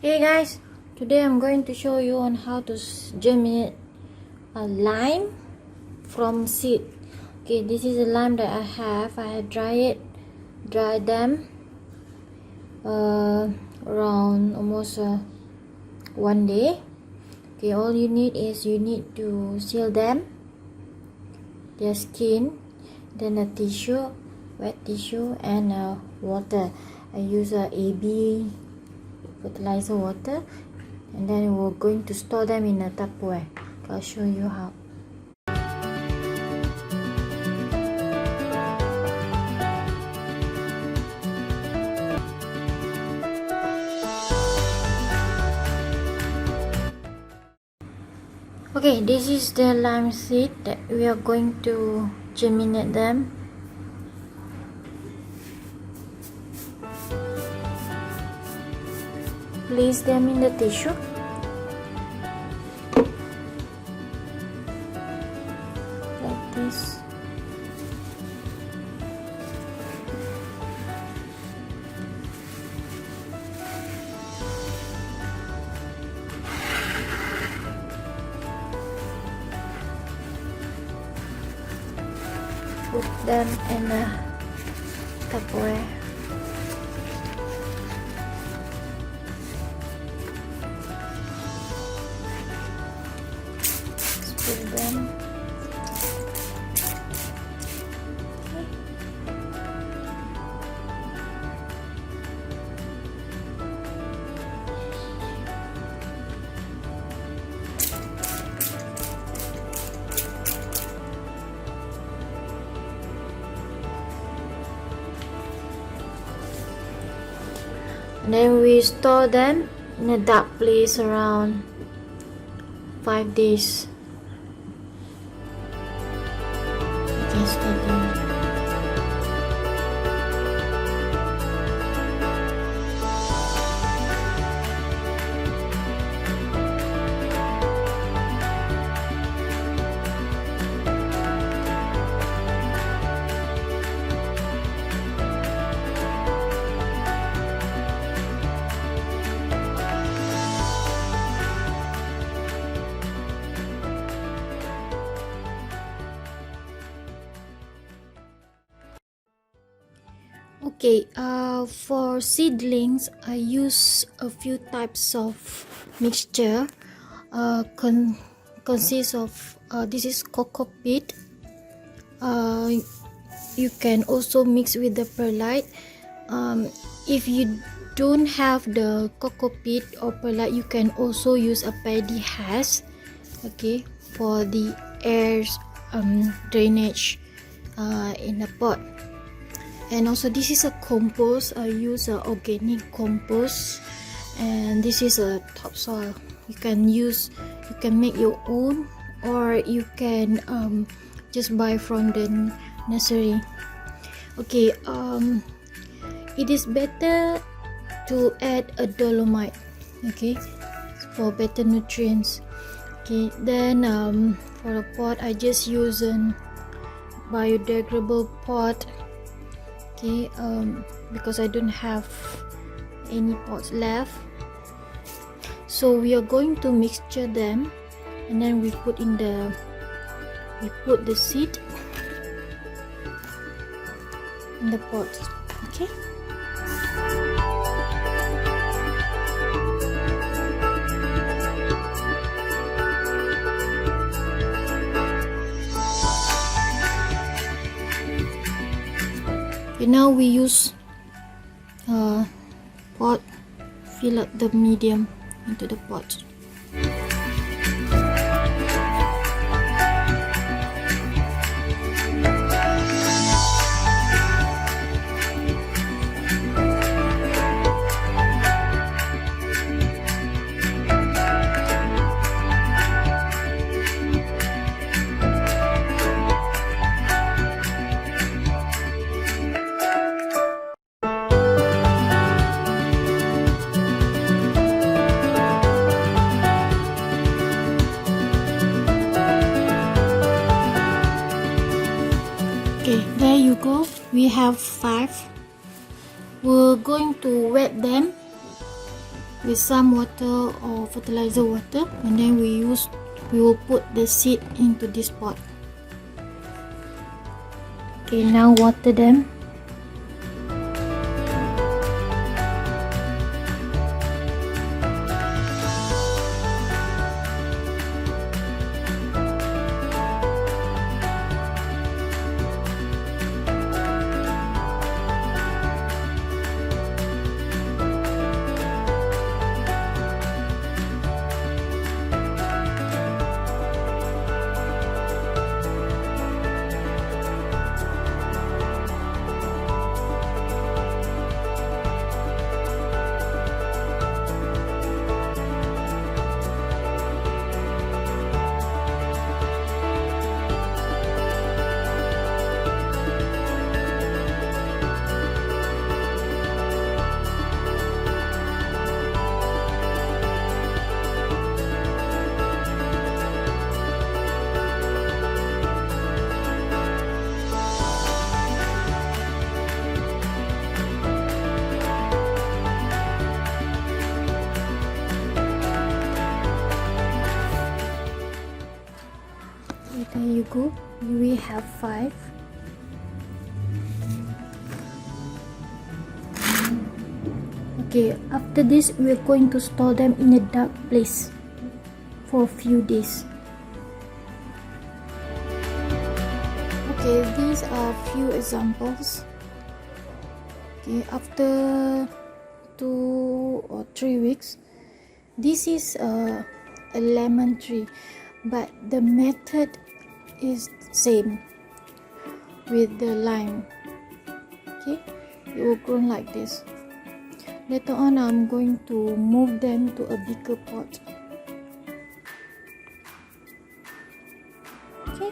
Hey guys, today I'm going to show you on how to germinate a lime from seed. Okay, this is a lime that I have. I had dried them around almost 1 day. Okay, all you need is you need to seal them, their skin, then a tissue, wet tissue, and water. I use AB fertilizer water, and then we're going to store them in a Tupperware. I'll show you how. Okay, this is the lime seed that we are going to germinate them. Place them in the tissue. Like this. Put them in a Tupperware. Spill them. Okay. And then we store them in a dark place around 5 days. Okay, start them. Okay, for seedlings, I use a few types of mixture. Consists of this is cocoa peat. You can also mix with the perlite. If you don't have the cocoa peat or perlite, you can also use a paddy husk. Okay, for the air drainage in the pot. And also this is a compost. I use organic compost, and this is a topsoil. You can make your own, or you can just buy from the nursery. Okay, it is better to add a dolomite, okay, for better nutrients. Okay, then for the pot, I just use a biodegradable pot. Okay, because I don't have any pots left, so we are going to mixture them, and then we put the seed in the pot. Okay. Okay, now we use pot, fill up the medium into the pot. Okay, there you go. We have 5. We're going to wet them with some water or fertilizer water, and then we will put the seed into this pot. Okay, now water them. There you go, we have 5. Okay, after this we're going to store them in a dark place for a few days. Okay, these are a few examples. Okay, after 2 or 3 weeks, this is a lemon tree, but the method is same with the lime. Okay, it will grow like this. Later on, I'm going to move them to a bigger pot. Okay.